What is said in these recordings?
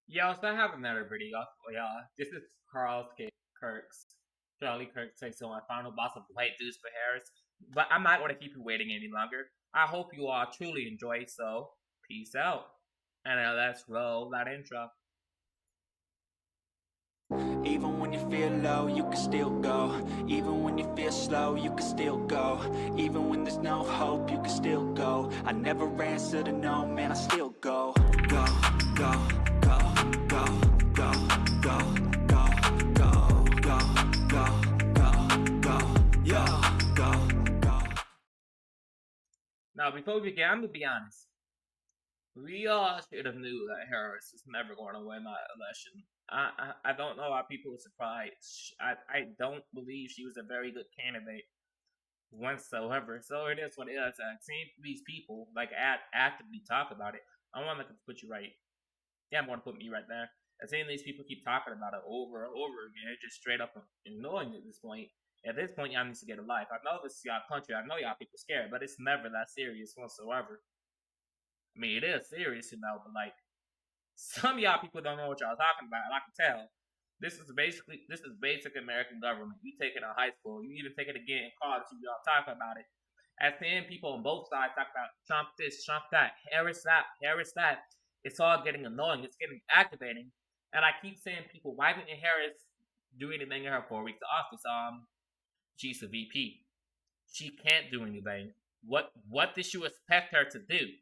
Yo, so I have another video for y'all. This is Kirk's. Charlie Kirk takes on my final boss of White Deuce for Harris. But I'm not going to keep you waiting any longer. I hope you all truly enjoy, so peace out. And now let's roll that intro. Even when you feel low, you can still go. Even when you feel slow, you can still go. Even when there's no hope, you can still go. I never answer to no, man, I still go. Go, go, go, go, go, go, go, go, go, go, go, go, yo, go, go. Now, before we begin, I'm going to be honest. We all should have knew that Harris is never going to win that election. I don't know why people were surprised. I don't believe she was a very good candidate whatsoever. So it is what it is. I've seen these people like actively talk about it. I want to put you right. Yeah, I'm going to put me right there. I've seen these people keep talking about it over and over again, just straight up ignoring it at this point. At this point, y'all need to get a life. I know this is y'all country. I know y'all people scared, but it's never that serious whatsoever. I mean, it is serious, but like, some of y'all people don't know what y'all talking about, and I can tell. This is basic American government. You take it in high school, you even take it again in college, y'all talk about it. I've seen people on both sides talk about Trump this, Trump that, Harris that, Harris that. It's all getting annoying. It's getting aggravating. And I keep saying, people, why didn't Harris do anything in her 4 weeks of office? She's a VP. She can't do anything. What did you expect her to do?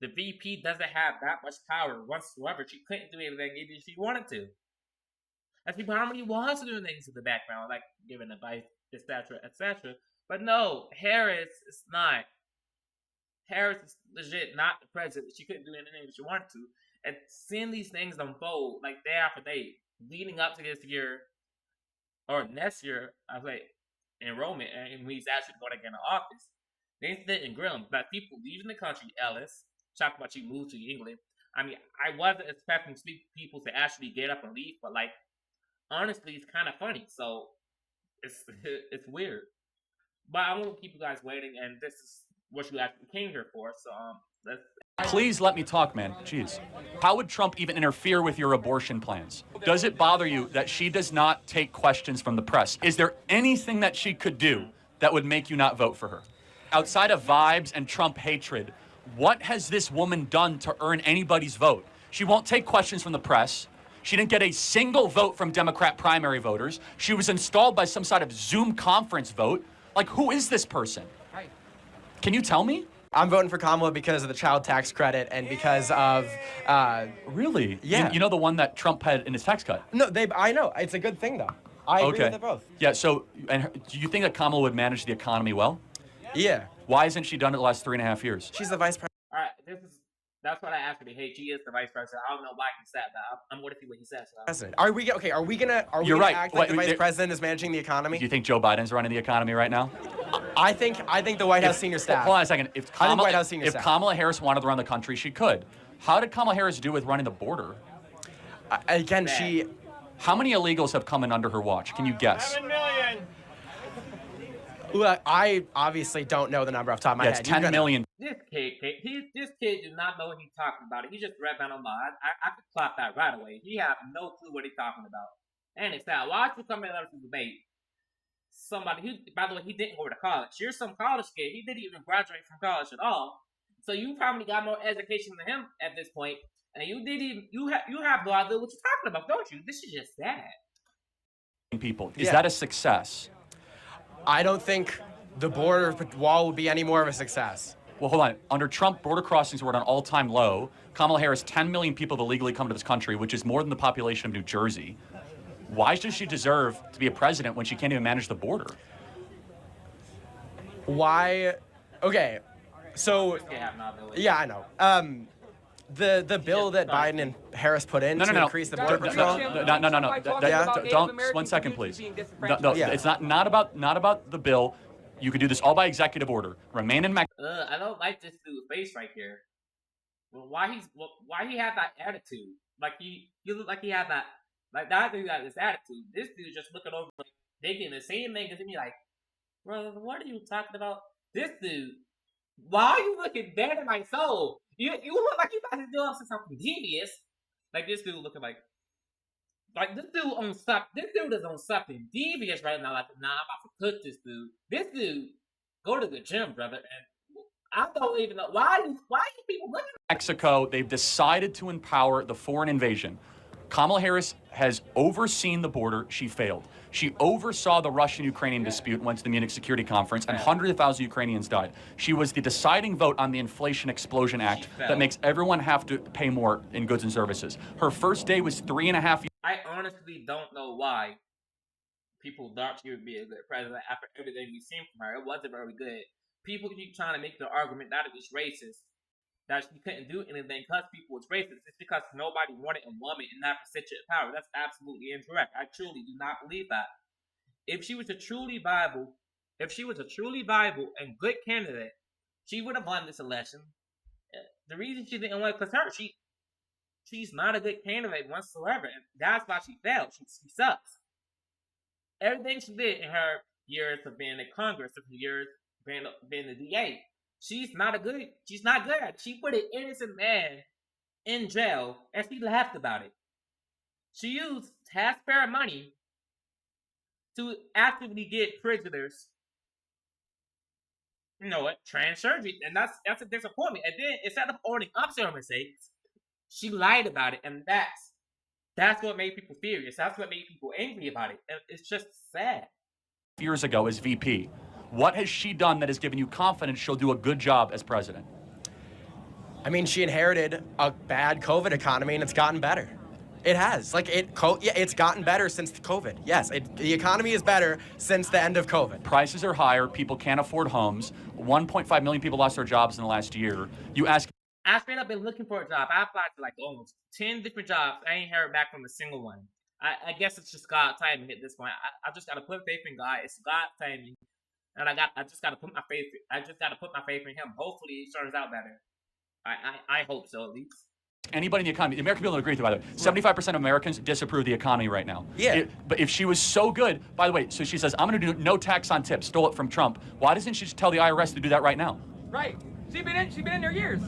The VP doesn't have that much power whatsoever. She couldn't do anything even if she wanted to. And people normally wants to do things in the background, like giving advice, etc., etc. But no, Harris is not. Harris is legit not the president. She couldn't do anything if she wanted to. And seeing these things unfold, like day after day, leading up to this year, or next year, I was like, enrollment, and when he's actually going to get in office, they didn't grill him. But people leaving the country, Ellis, talk about you moved to England. I mean, I wasn't expecting people to actually get up and leave, but like, honestly, it's kind of funny. So it's weird. But I won't keep you guys waiting, and this is what you actually came here for. So let's. Please let me talk, man. Jeez. How would Trump even interfere with your abortion plans? Does it bother you that she does not take questions from the press? Is there anything that she could do that would make you not vote for her? Outside of vibes and Trump hatred, what has this woman done to earn anybody's vote? She won't take questions from the press. She didn't get a single vote from Democrat primary voters. She was installed by some sort of Zoom conference vote. Like, who is this person? Can you tell me? I'm voting for Kamala because of the child tax credit and because of, Really? Yeah. You know the one that Trump had in his tax cut? No, I know. It's a good thing, though. I agree with it both. Yeah, so, do you think that Kamala would manage the economy well? Yeah. Why hasn't she done it the last 3.5 years? She's the vice president. All right, that's what I actually hate. She is the vice president. I don't know why he said that. I'm going to see what he says. Are we gonna You're right. act like the vice president is managing the economy? Do you think Joe Biden's running the economy right now? I think the White House senior staff. Hold on a second. If White House senior staff. Kamala Harris wanted to run the country, she could. How did Kamala Harris do with running the border? Again, How many illegals have come in under her watch? Can you guess? 7 million. I obviously don't know the number off the top of my head. It's 10 million. This kid did not know what he's talking about. He just read that on my. I could clap that right away. He has no clue what he's talking about. And it's that. Why don't you come in and debate somebody who, by the way, he didn't go to college. You're some college kid. He didn't even graduate from college at all. So you probably got more education than him at this point. And you have no idea what you're talking about, don't you? This is just sad. People. Is that a success? I don't think the border wall would be any more of a success. Well, hold on. Under Trump, border crossings were at an all-time low. Kamala Harris, 10 million people have illegally come to this country, which is more than the population of New Jersey. Why does she deserve to be a president when she can't even manage the border? Why? Okay, so yeah, I know. The bill that Biden and Harris put in to increase the border patrol. Don't. 1 second, please. No, it's not about the bill. You could do this all by executive order. Remain in Mexico. I don't like this dude's face right here. Well, why he had that attitude? Like he looked like he had that. Like that dude got this attitude. This dude just looking over, like, thinking the same thing as me. Like, bro, what are you talking about? This dude. Why are you looking dead in my soul? You look like you about to do something devious. Like this dude looking like this dude on something. This dude is on something devious right now. Like, nah, I'm about to cook this dude. This dude go to the gym, brother, and I don't even know why you people looking at Mexico. They've decided to empower the foreign invasion. Kamala Harris has overseen the border. She failed. She oversaw the Russian-Ukrainian dispute, went to the Munich Security Conference, and hundreds of thousands of Ukrainians died. She was the deciding vote on the Inflation Explosion Act that makes everyone have to pay more in goods and services. Her first day was 3.5 years. I honestly don't know why people thought she would be a good president after everything we've seen from her. It wasn't very good. People keep trying to make the argument that it was racist, that she couldn't do anything because people was racist. It's because nobody wanted a woman in that position of power. That's absolutely incorrect. I truly do not believe that. If she was a truly viable and good candidate, she would have won this election. The reason she didn't win because she's not a good candidate whatsoever, and that's why she failed. She sucks. Everything she did in her years of being in Congress, of years being the DA, she's not good. She put an innocent man in jail, and she laughed about it. She used taxpayer money to actively get prisoners, trans surgery, and that's a disappointment. And then instead of owning up to her mistakes, she lied about it, and that's what made people furious. That's what made people angry about it. And it's just sad. Years ago as VP, what has she done that has given you confidence she'll do a good job as president? I mean, she inherited a bad COVID economy, and it's gotten better. It has. It's gotten better since COVID. Yes, the economy is better since the end of COVID. Prices are higher. People can't afford homes. 1.5 million people lost their jobs in the last year. You ask. I straight up been looking for a job. I applied to like almost 10 different jobs. I ain't heard back from a single one. I guess it's just God's timing at this point. I just gotta put faith in God. It's God's timing, and I just gotta put my faith. I just gotta put my faith in Him. Hopefully, it turns out better. I hope so at least. Anybody in the economy, the American people don't agree with it, by the way. 75% of Americans disapprove of the economy right now. Yeah. But if she was so good, by the way, so she says, I'm going to do no tax on tips, stole it from Trump. Why doesn't she just tell the IRS to do that right now? Right. She's been in there years.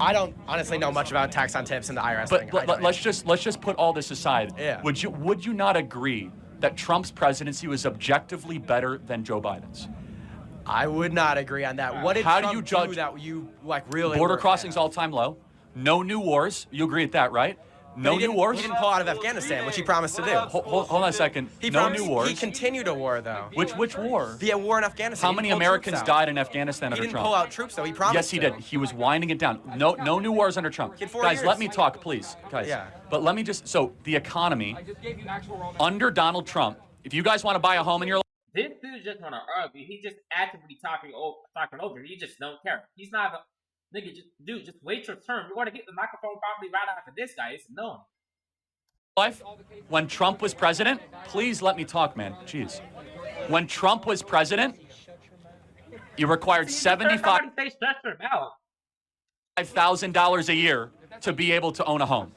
I don't honestly know much about tax on tips and the IRS thing. But let's just put all this aside. Yeah. Would you not agree that Trump's presidency was objectively better than Joe Biden's? I would not agree on that. What did How Trump do you judge do that you really border crossings all-time low? No new wars. You agree with that, right? No new wars. He didn't pull out of Afghanistan, which he promised to do. Hold on a second. No new wars. He continued a war, though. Which war? The war in Afghanistan. How many Americans died in Afghanistan under Trump? He didn't pull out troops, though. He promised. Yes, he did. He was winding it down. No new wars under Trump. Guys, let me talk, please. Guys. Yeah. But let me so the economy under Donald Trump. If you guys want to buy a home in your life, this dude just want to argue. He just actively talking over. He just don't care. He's not a nigga. Just wait your turn. You're gonna get the microphone probably right after this guy. It's annoying. Life, when Trump was president, please let me talk, man. Jeez. When Trump was president, you required $75,000 a year to be able to own a home.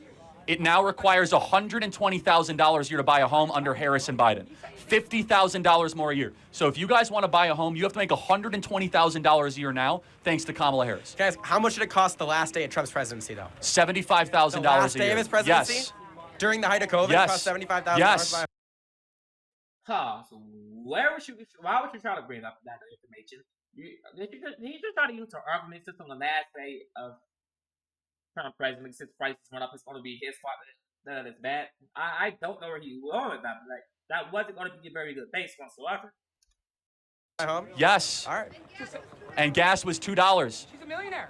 It now requires $120,000 a year to buy a home under Harris and Biden. $50,000 more a year. So if you guys want to buy a home, you have to make $120,000 a year now, thanks to Kamala Harris. Guys, how much did it cost the last day of Trump's presidency, though? $75,000 a year. The last day of his presidency? Yes. During the height of COVID, yes. it cost $75,000. Yes. So why would you try to bring up that information? He just try to use her argument just on the last day of Trump presidency, since prices went up, it's going to be his fault that it's bad. I don't know where he was going with that, but that wasn't going to be a very good base whatsoever. Yes. All right. And gas was $2. She's a millionaire.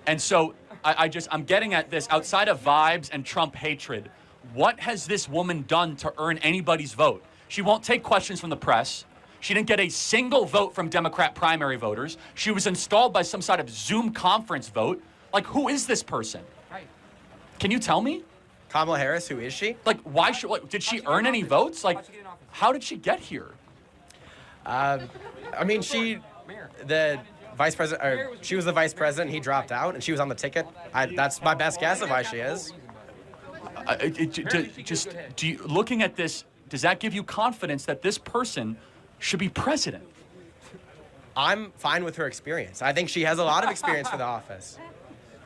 And so I'm getting at this. Outside of vibes and Trump hatred, what has this woman done to earn anybody's vote? She won't take questions from the press. She didn't get a single vote from Democrat primary voters. She was installed by some sort of Zoom conference vote. Like, who is this person? Right. Can you tell me? Kamala Harris, who is she? Like, did she earn any votes? Like, how did she get here? I mean, she was the vice president. He dropped out, and she was on the ticket. That's my best guess of why she is. Looking at this, does that give you confidence that this person should be president? I'm fine with her experience. I think she has a lot of experience for the office.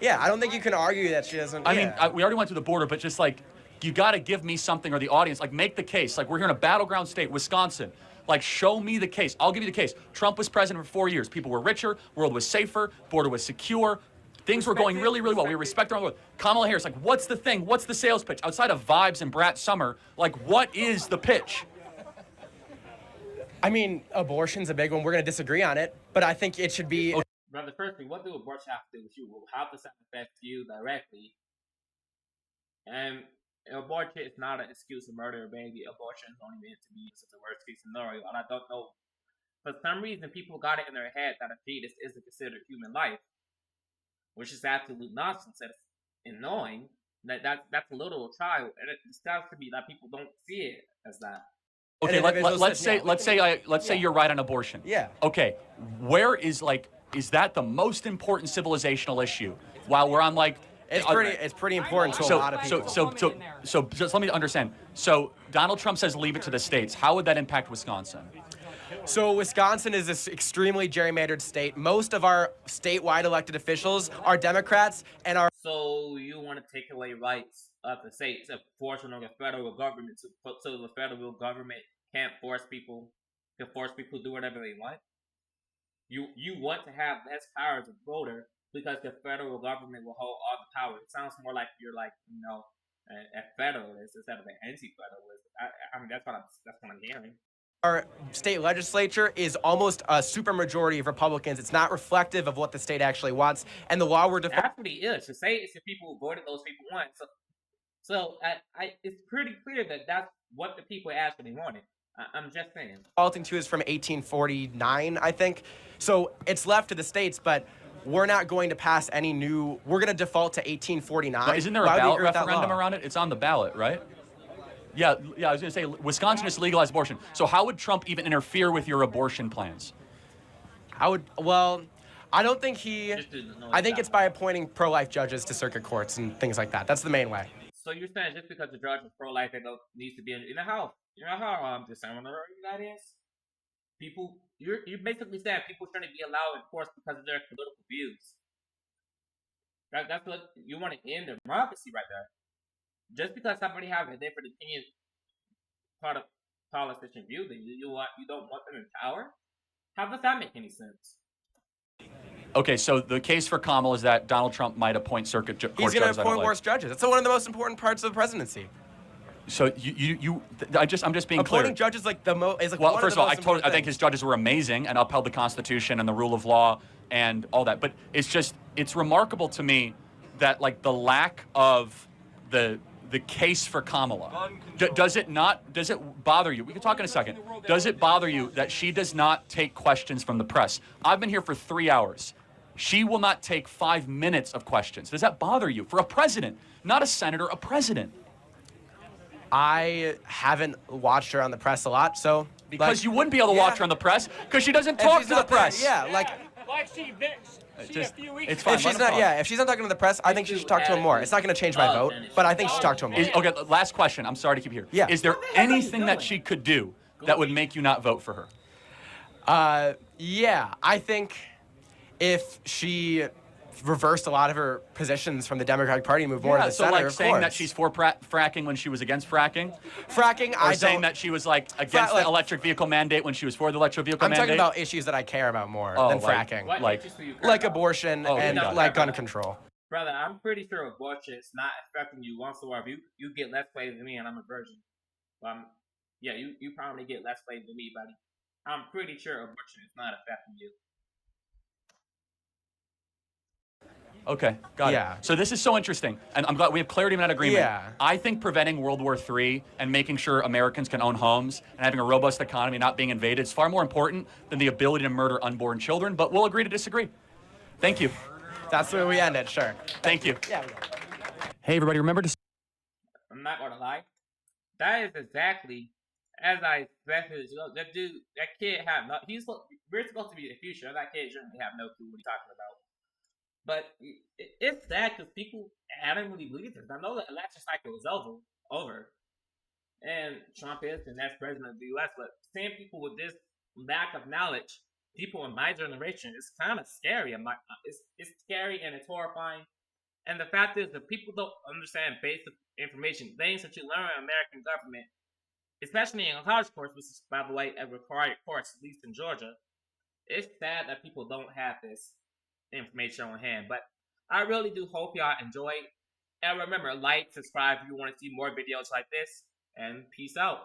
Yeah, I don't think you can argue that she doesn't. I mean, we already went through the border, but just like, you got to give me something, or the audience, like, make the case. Like, we're here in a battleground state, Wisconsin. Like, show me the case. I'll give you the case. Trump was president for 4 years. People were richer, world was safer, border was secure. Things were going really, really well. We respect our own. Kamala Harris, like, what's the thing? What's the sales pitch? Outside of vibes and Brat Summer, like, what is the pitch? I mean, abortion's a big one. We're going to disagree on it, but I think it should be. Brother, firstly, what do abortion have to do with you? How does that affect you directly? And abortion is not an excuse to murder a baby. Abortion is only meant to be used as a worst case scenario. And I don't know, for some reason, people got it in their head that a fetus isn't considered human life, which is absolute nonsense. That's annoying. That's a little child, and it sounds to me that people don't see it as that. Okay, let's say you're right on abortion. Yeah. Okay, where is that the most important civilizational issue? While we're on like. It's pretty important to a lot of people. So just let me understand. So Donald Trump says leave it to the states. How would that impact Wisconsin? So Wisconsin is this extremely gerrymandered state. Most of our statewide elected officials are Democrats and are. So you want to take away rights of the states, of forcing on the federal government so the federal government can't force people to do whatever they want? You want to have less power as a voter because the federal government will hold all the power. It sounds more like you're like, a federalist instead of an anti-federalist. I mean, that's what I'm hearing. Our state legislature is almost a supermajority of Republicans. It's not reflective of what the state actually wants, and the law we're defaulting. That's what he is. To say it's the people who voted, those people want. So it's pretty clear that that's what the people actually wanted. I'm just saying. Defaulting to is from 1849, I think. So it's left to the states, but we're not going to pass any new. We're going to default to 1849. But isn't there a ballot referendum around it? It's on the ballot, right? Yeah. I was going to say Wisconsin just legalized abortion. So how would Trump even interfere with your abortion plans? I don't think he. I think it's by appointing pro-life judges to circuit courts and things like that. That's the main way. So you're saying just because the judge is pro-life, they don't need to be in the house? You know how disseminating that is? You're basically saying people shouldn't be allowed in courts because of their political views. That's what you want to end democracy right there. Just because somebody has a different opinion, part of politician view, that you don't want them in power. How does that make any sense? Okay, so the case for Kamala is that Donald Trump might appoint circuit court judges. He's going to appoint worse judges. That's one of the most important parts of the presidency. So I'm just being clear. Appointing judges is well, first of all, I think his judges were amazing and upheld the Constitution and the rule of law and all that. But it's remarkable to me that like the lack of the case for Kamala. Does it bother you? We can talk in a second. Does it bother you that she does not take questions from the press? I've been here for 3 hours. She will not take 5 minutes of questions. Does that bother you? For a president, not a senator, a president. I haven't watched her on the press a lot, so because you wouldn't be able to watch her on the press because she doesn't talk to the press. Like she a few weeks. It's fine. If she's not talking to the press, I think she should talk to him more. It's not going to change my vote, but I think she should talk to him more. Okay, last question. I'm sorry to keep you here. Yeah. Is there anything that she could do that would make you not vote for her? Yeah, I think if she reversed a lot of her positions from the Democratic Party and moved more to the center, like saying that she's for fracking when she was against fracking? Or saying that she was like against the electric vehicle mandate when she was for the electric vehicle mandate? I'm talking about issues that I care about more than fracking. Like abortion and like gun control. Brother, I'm pretty sure abortion is not affecting you whatsoever. You get less slaves than me and I'm a virgin. You probably get less slaves than me, buddy. I'm pretty sure abortion is not affecting you. Okay, got it. So this is so interesting, and I'm glad we have clarity and agreement. Yeah. I think preventing World War III and making sure Americans can own homes and having a robust economy not being invaded is far more important than the ability to murder unborn children, but we'll agree to disagree. Thank you. That's where we end it, sure. Thank you. Yeah. Hey, everybody, remember to... I'm not going to lie. That is exactly as I expected. That kid had no... We're supposed to be the future. That kid shouldn't have no clue what he's talking about. But it's sad because people hadn't really believed this. I know the election cycle is over, and Trump is the next president of the U.S., but seeing people with this lack of knowledge, people in my generation, it's kind of scary. It's scary and it's horrifying. And the fact is that people don't understand basic information, things that you learn in American government, especially in a college course, which is, by the way, a required course, at least in Georgia. It's sad that people don't have this information on hand. But I really do hope y'all enjoyed. And remember, like, subscribe if you want to see more videos like this. And peace out.